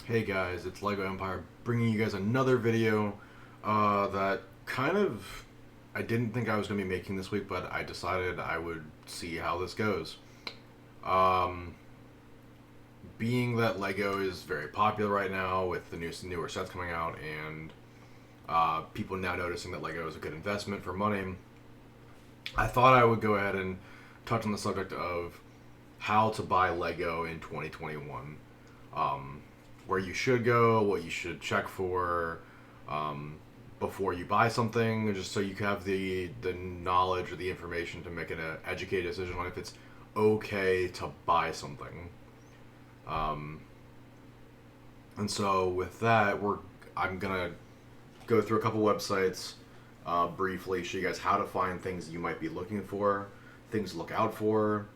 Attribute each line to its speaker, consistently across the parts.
Speaker 1: Hey guys, it's Lego Empire bringing you guys another video that kind of I didn't think I was going to be making this week, but I decided I would see how this goes. Um, Being that Lego is very popular right now with the newer sets coming out and people now noticing that Lego is a good investment for money, I thought I would go ahead and touch on the subject of how to buy Lego in 2021. Um, where you should go, what you should check for um, before you buy something, just so you have the knowledge or the information to make an educated decision on if it's okay to buy something. Um, and so with that, I'm gonna go through a couple websites briefly, show you guys how to find things you might be looking for, things to look out for,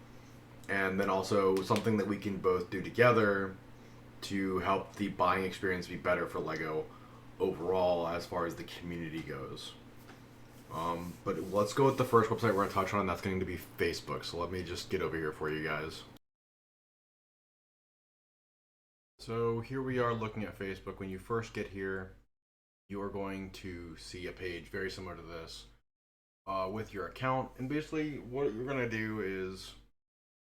Speaker 1: and then also something that we can both do together to help the buying experience be better for Lego overall as far as the community goes. But let's go with the first website we're going to touch on. That's going to be Facebook. So let me just get over here for you guys. So here we are looking at Facebook. When you first get here, you are going to see a page very similar to this with your account. And basically, what you're going to do is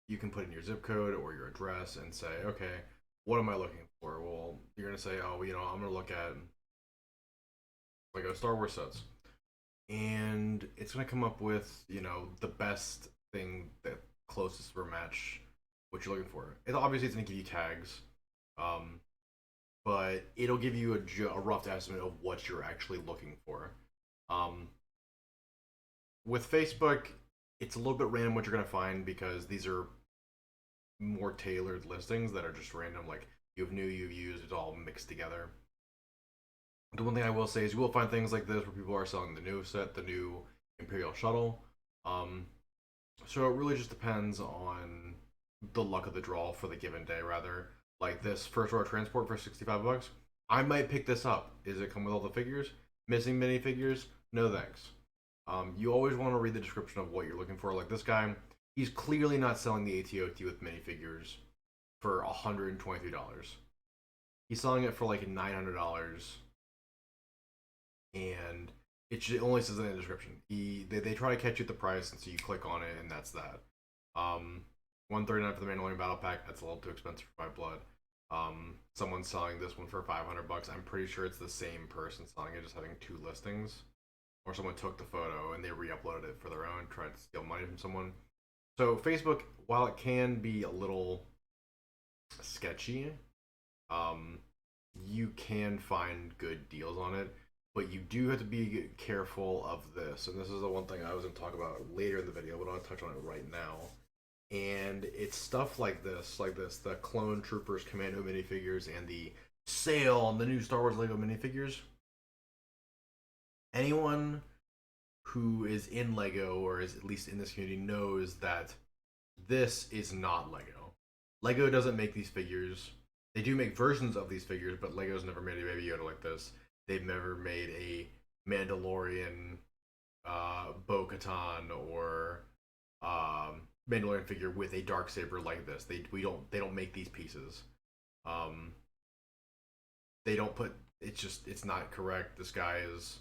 Speaker 1: you can put in your zip code or your address and say, okay, what am I looking for? Well, you're going to say, oh, I'm going to look at Lego Star Wars sets. And it's going to come up with, the best thing that closest for match what you're looking for. Obviously, it's going to give you tags, um, but it'll give you a rough estimate of what you're actually looking for. Um, with Facebook, it's a little bit random what you're going to find because these are more tailored listings that are just random. Like you have new, you've used, it's all mixed together. The one thing I will say is you will find things like this where people are selling the new set, the new Imperial Shuttle. Um, so it really just depends on the luck of the draw for the given day, rather. Like this first row transport for $65. I might pick this up. Is it come with all the figures? Missing minifigures? No thanks. You always want to read the description of what you're looking for. Like this guy, he's clearly not selling the ATOT with minifigures for $123. He's selling it for like $900, and it only says in the description. They try to catch you at the price, and so you click on it, and that's that. 139 for the Mandalorian Battle Pack. That's a little too expensive for my blood. Someone's selling this one for $500. I'm pretty sure it's the same person selling it, just having two listings, or someone took the photo and they re-uploaded it for their own, tried to steal money from someone. So Facebook, while it can be a little sketchy, um, you can find good deals on it, but you do have to be careful of this. And this is the one thing I was going to talk about later in the video, but I'll touch on it right now. And it's stuff like this, the Clone Troopers Commando minifigures and the sale on the new Star Wars Lego minifigures. Anyone who is in Lego or is at least in this community knows that this is not Lego. Lego doesn't make these figures. They do make versions of these figures, but Lego's never made a Baby Yoda like this. They've never made a Mandalorian Bo-Katan or Mandalorian figure with a dark saber like this. They don't make these pieces. Um, they don't put it's not correct. This guy is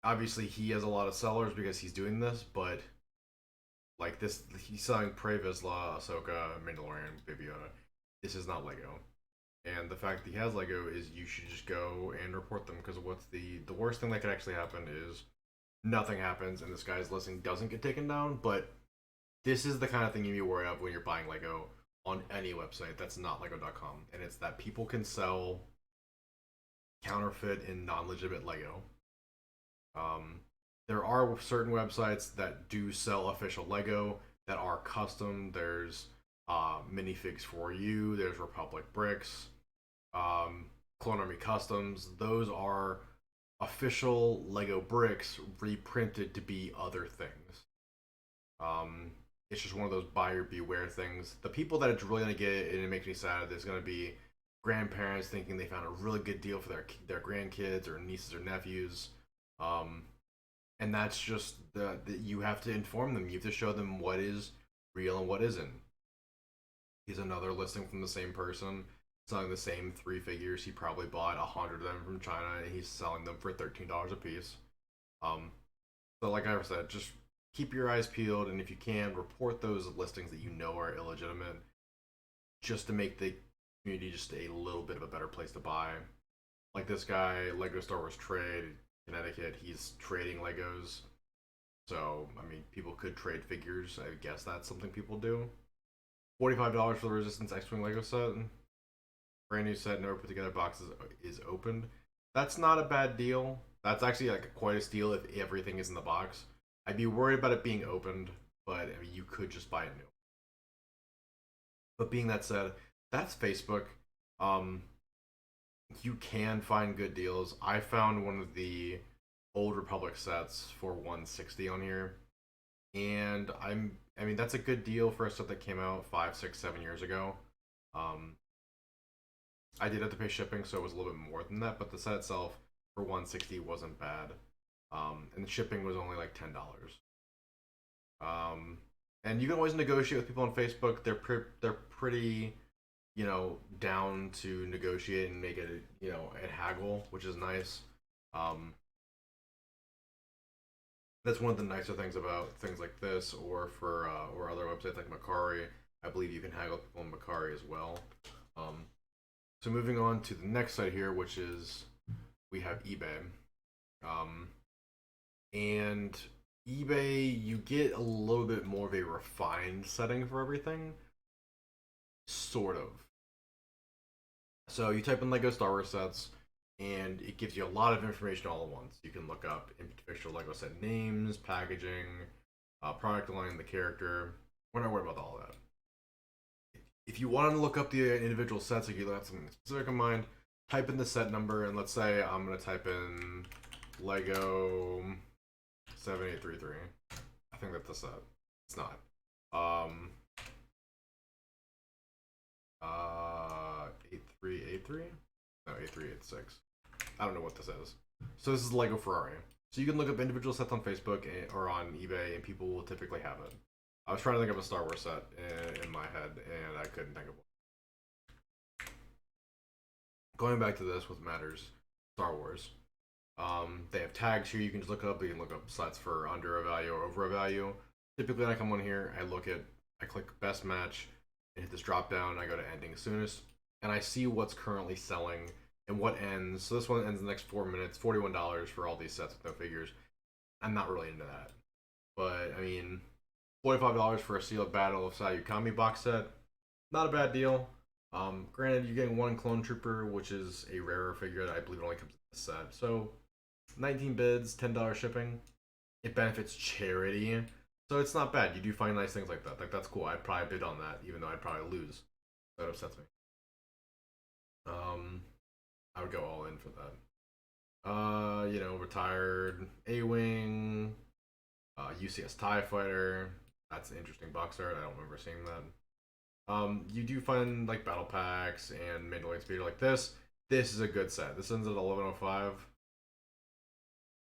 Speaker 1: obviously he has a lot of sellers because he's doing this, but like this, he's selling Prey Vizsla, Ahsoka, Mandalorian, Baby Yoda. This is not Lego. And the fact that he has Lego is you should just go and report them, because what's the worst thing that could actually happen is nothing happens and this guy's listing doesn't get taken down. But this is the kind of thing you need to worry of when you're buying Lego on any website that's not Lego.com, and it's that people can sell counterfeit and non-legitimate Lego. Um, there are certain websites that do sell official Lego that are custom. There's minifigs for you. There's Republic Bricks, Clone Army Customs. Those are official Lego bricks reprinted to be other things. Um, it's just one of those buyer beware things. The people that it's really gonna get, and it makes me sad, there's gonna be grandparents thinking they found a really good deal for their grandkids or nieces or nephews. Um, and that's just you have to inform them. You have to show them what is real and what isn't. Here's another listing from the same person. selling the same 3 figures. He probably bought 100 of them from China, and he's selling them for $13 a piece. Um, so like I said, just keep your eyes peeled, and if you can, report those listings that you know are illegitimate, just to make the community just a little bit of a better place to buy. Like this guy, Lego Star Wars Trade, Connecticut, he's trading Legos. So, I mean, people could trade figures. I guess that's something people do. $45 for the Resistance X-Wing Lego set. Brand new set, never put together boxes is opened. That's not a bad deal. That's actually like quite a steal if everything is in the box. I'd be worried about it being opened, but I mean, you could just buy it new. But being that said, that's Facebook. You can find good deals. I found one of the Old Republic sets for 160 on here, and I mean that's a good deal for a set that came out 5, 6, 7 years ago. I did have to pay shipping, so it was a little bit more than that, but the set itself for 160 wasn't bad. And the shipping was only like $10. And you can always negotiate with people on Facebook. They're pretty, down to negotiate and make it, a haggle, which is nice. That's one of the nicer things about things like this, or other websites like Macari. I believe you can haggle people on Macari as well. So moving on to the next site here, which is we have eBay. And eBay, you get a little bit more of a refined setting for everything. Sort of. So you type in Lego Star Wars sets, and it gives you a lot of information all at once. You can look up individual Lego set names, packaging, product line, the character. We're not worried about all that. If you want to look up the individual sets, like you have something specific in mind, type in the set number, and let's say I'm going to type in Lego 7833. I think that's the set. It's not. 8383? No, 8386. I don't know what this is. So this is Lego Ferrari. So you can look up individual sets on Facebook or on eBay, and people will typically have it. I was trying to think of a Star Wars set in my head, and I couldn't think of one. Going back to this, what matters, Star Wars. They have tags here you can just look up. You can look up sets for under a value or over a value. Typically, when I come on here, I click best match, and hit this drop down. I go to ending soonest, and I see what's currently selling and what ends. So this one ends in the next 4 minutes. $41 for all these sets with no figures. I'm not really into that, but I mean, $45 for a sealed Battle of Sayukami box set, not a bad deal. Granted, you're getting one Clone Trooper, which is a rarer figure that I believe only comes in this set. So, 19 bids, $10 shipping. It benefits charity, so it's not bad. You do find nice things like that. Like, that's cool. I'd probably bid on that, even though I'd probably lose. That upsets me. I would go all in for that. Retired A-Wing, UCS TIE Fighter. That's an interesting box art. I don't remember seeing that. You do find like battle packs and Mandalorian speeder like this. This is a good set. This ends at 1105.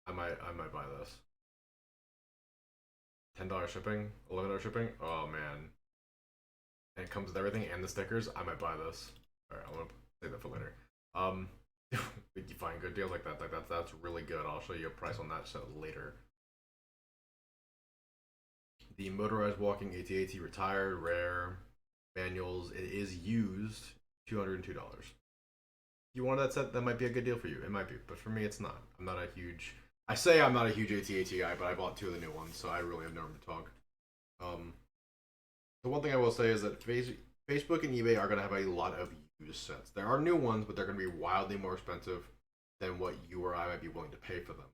Speaker 1: I might buy this. $10 shipping, $11 shipping. Oh man. And it comes with everything and the stickers. I might buy this. Alright, I'm gonna save that for later. You find good deals like that. That's really good. I'll show you a price on that set later. The motorized walking AT-AT retired, rare, manuals. It is used, $202. If you want that set, that might be a good deal for you. It might be, but for me, it's not. I'm not a huge. I say I'm not a huge AT-AT guy, but I bought 2 of the new ones, so I really have no room to talk. The one thing I will say is that Facebook and eBay are going to have a lot of used sets. There are new ones, but they're going to be wildly more expensive than what you or I might be willing to pay for them.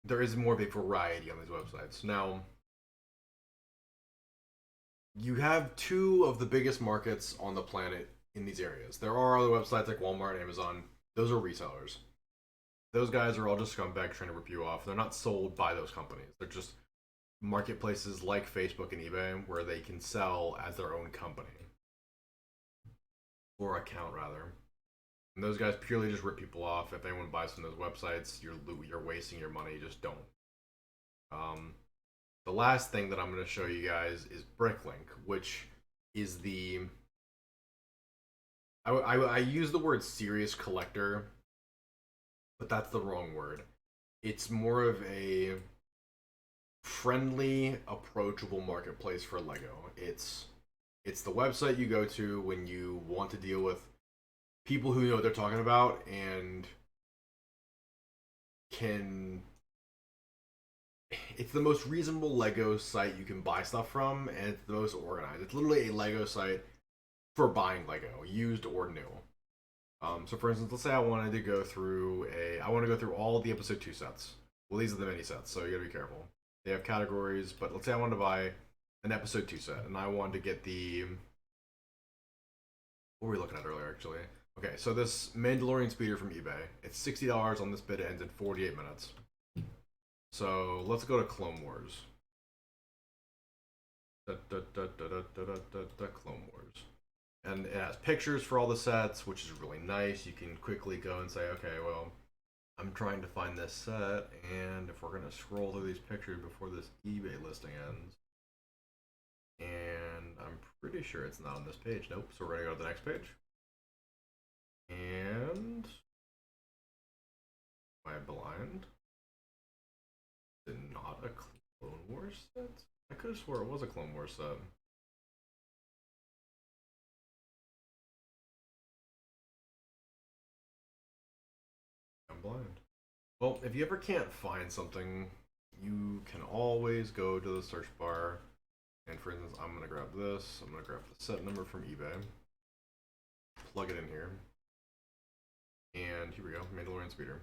Speaker 1: There is more of a variety on these websites. Now, you have 2 of the biggest markets on the planet in these areas. There are other websites like Walmart and Amazon. Those are resellers. Those guys are all just scumbags trying to rip you off. They're not sold by those companies. They're just marketplaces like Facebook and eBay where they can sell as their own company. Or account, rather. And those guys purely just rip people off. If anyone buys from those websites, you're wasting your money. Just don't. The last thing that I'm going to show you guys is Bricklink, which is the I use the word serious collector, but that's the wrong word. It's more of a friendly, approachable marketplace for Lego. It's the website you go to when you want to deal with people who know what they're talking about and can. It's the most reasonable Lego site you can buy stuff from, and it's the most organized. It's literally a Lego site for buying Lego, used or new. So for instance, let's say I wanted to go through I want to go through all the episode 2 sets. Well, these are the mini sets, so you gotta be careful. They have categories, but let's say I wanted to buy an episode 2 set, and I wanted to get the. What were we looking at earlier, actually? Okay, so this Mandalorian speeder from eBay. It's $60 on this bid, it ends in 48 minutes. So let's go to Clone Wars. Clone Wars. And it has pictures for all the sets, which is really nice. You can quickly go and say, okay, well, I'm trying to find this set, and if we're going to scroll through these pictures before this eBay listing ends, and I'm pretty sure it's not on this page. Nope, so we're going to go to the next page. And am I blind? Is it not a Clone Wars set? I could have swore it was a Clone Wars set. I'm blind. Well, if you ever can't find something, you can always go to the search bar. And for instance, I'm going to grab this. I'm going to grab the set number from eBay. Plug it in here. And here we go, Mandalorian Speeder.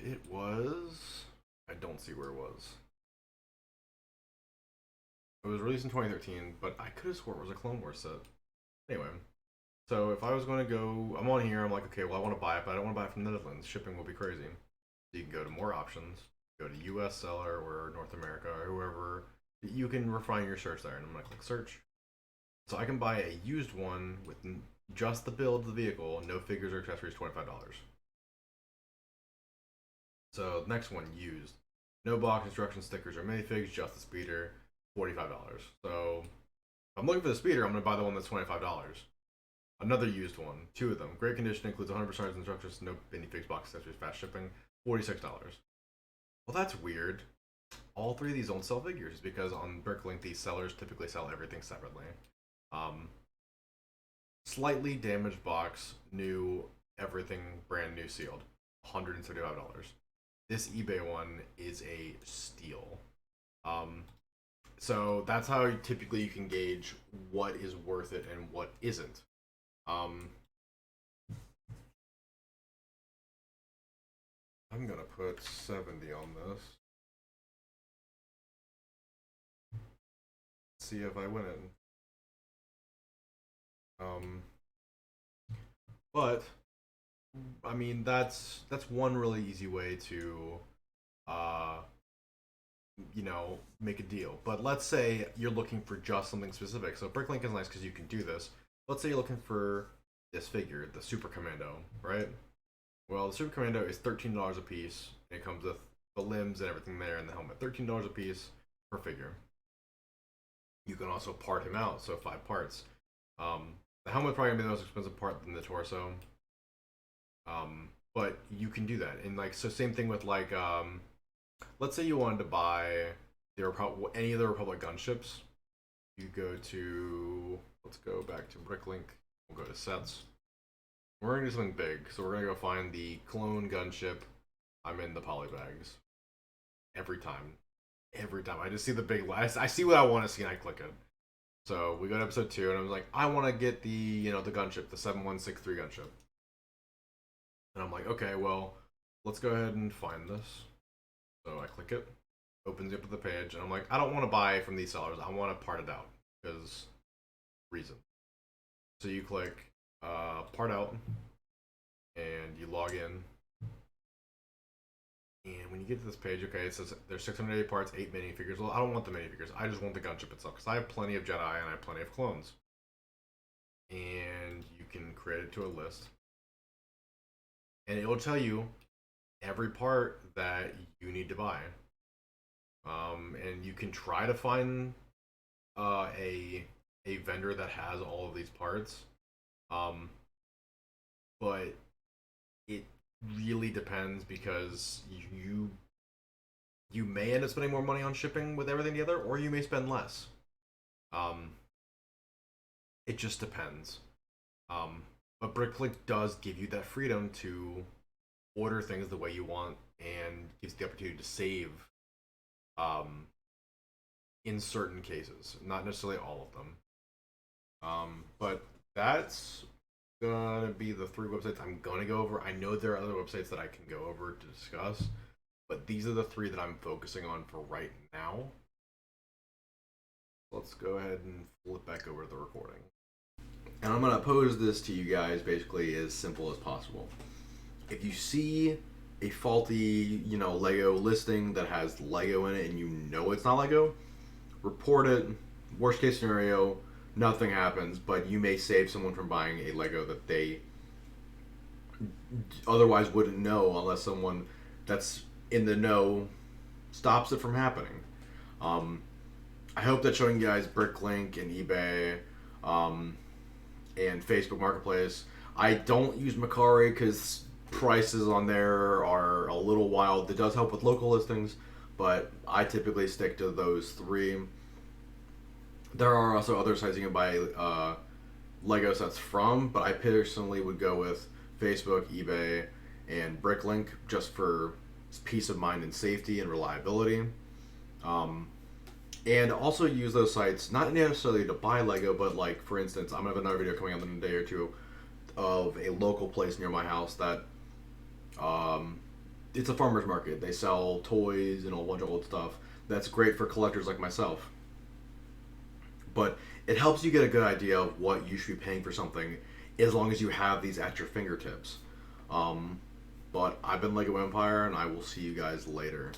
Speaker 1: It was... I don't see where it was. It was released in 2013, but I could have swore it was a Clone Wars set. Anyway, so if I was going to go, I'm on here, I'm like, okay, well, I want to buy it, but I don't want to buy it from the Netherlands. Shipping will be crazy. So you can go to more options, go to US seller or North America or whoever. You can refine your search there, and I'm going to click search. So I can buy a used one with just the build of the vehicle, no figures or accessories, $25. So next one, used. No box, instructions, stickers, or minifigs, just the speeder, $45. So if I'm looking for the speeder, I'm going to buy the one that's $25. Another used one, 2 of them. Great condition, includes 100% instructions, no minifigs, box, accessories, fast shipping, $46. Well, that's weird. All 3 of these don't sell figures because on Bricklink, these sellers typically sell everything separately. Slightly damaged box, new, everything brand new sealed, $175. This eBay one is a steal. So that's how typically you can gauge what is worth it and what isn't. I'm gonna put 70 on this. See if I win it. But I mean that's one really easy way to make a deal. But let's say you're looking for just something specific. So Bricklink is nice because you can do this. Let's say you're looking for this figure, the Super Commando, right? Well, the Super Commando is $13 a piece. It comes with the limbs and everything there and the helmet. $13 a piece per figure. You can also part him out, so 5 parts. The helmet probably gonna be the most expensive part than the torso. But you can do that, and like so, same thing with like, let's say you wanted to buy any of the Republic gunships. You go to, let's go back to Bricklink. We'll go to sets. We're gonna do something big, so we're gonna go find the clone gunship. I'm in the polybags every time. Every time I just see the big list, I see what I want to see and I click it. So we go to episode 2, and I was like, I want to get the the gunship, the 7163 gunship. And I'm like, okay, well, let's go ahead and find this. So I click it, opens up the page, and I'm like, I don't want to buy from these sellers. I want to part it out because reason. So you click part out, and you log in. And when you get to this page, okay, it says there's 680 parts, 8 minifigures. Well, I don't want the minifigures. I just want the gunship itself because I have plenty of Jedi and I have plenty of clones. And you can create it to a list. And it will tell you every part that you need to buy. And you can try to find a vendor that has all of these parts, um, but it really depends because you may end up spending more money on shipping with everything together, or you may spend less. Um, it just depends. Um, but Bricklink does give you that freedom to order things the way you want and gives you the opportunity to save um, in certain cases, not necessarily all of them. But that's gonna be the three websites I'm gonna go over. I know there are other websites that I can go over to discuss, but these are the three that I'm focusing on for right now. Let's go ahead and flip back over to the recording. And I'm gonna pose this to you guys basically as simple as possible. If you see a faulty, Lego listing that has Lego in it and you know it's not Lego, report it. Worst case scenario, nothing happens, but you may save someone from buying a Lego that they otherwise wouldn't know unless someone that's in the know stops it from happening. Um, I hope that showing you guys Bricklink and eBay and Facebook Marketplace. I don't use Mercari because prices on there are a little wild. It does help with local listings, but I typically stick to those three. There are also other sites you can buy Lego sets from, but I personally would go with Facebook, eBay, and Bricklink just for peace of mind and safety and reliability. And also use those sites not necessarily to buy Lego, but like for instance, I'm gonna have another video coming out in a day or two of a local place near my house that it's a farmer's market. They sell toys and a bunch of old stuff. That's great for collectors like myself. But it helps you get a good idea of what you should be paying for something as long as you have these at your fingertips. But I've been Lego Empire, and I will see you guys later.